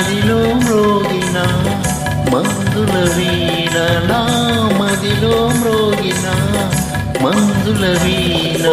మదిలో మ్రోగిన మందుల వీణ నా మదిలో మ్రోగిన మందుల వీణ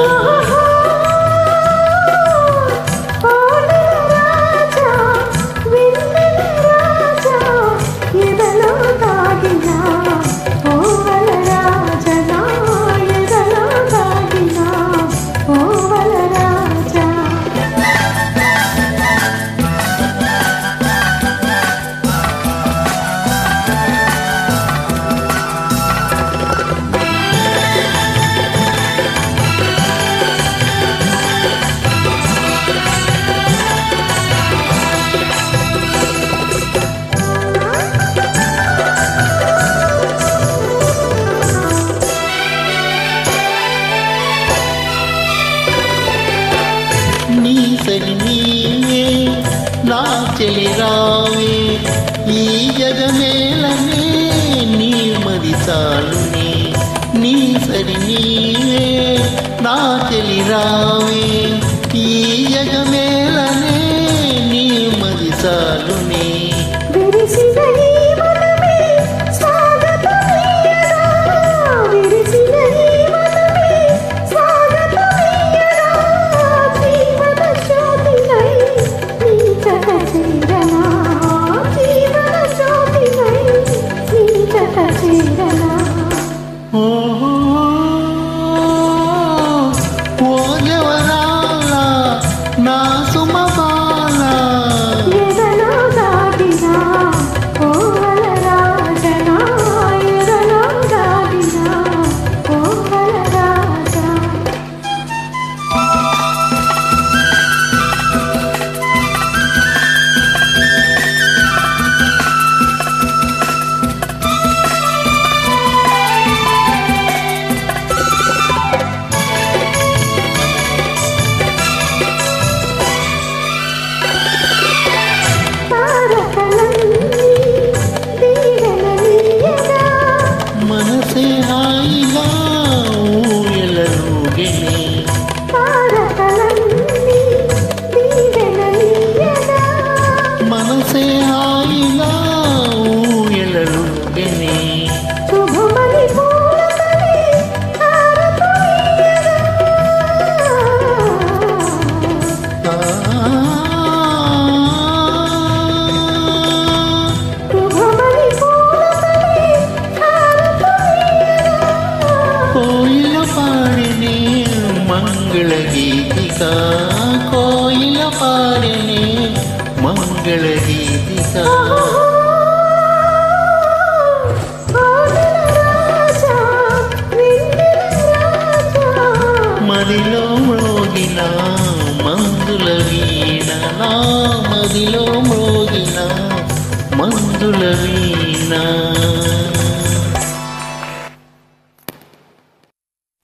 నీ సరి నీవే నా చెలి రావే ఈ జగమేలనే నీ మది చాలునే నీ సరి నీవే నా చెలి రావే ఈ జగమేలనే నీ మది చాలునే మనసే హాయిగా ఊయలలుగనే కోయిల పాడినే మంగళ గీతిక కోయిల పాడినే మంగళ గీతిక మదిలో మ్రోగిన మందుల వీణ నా మదిలో మ్రోగిన మందుల వీణ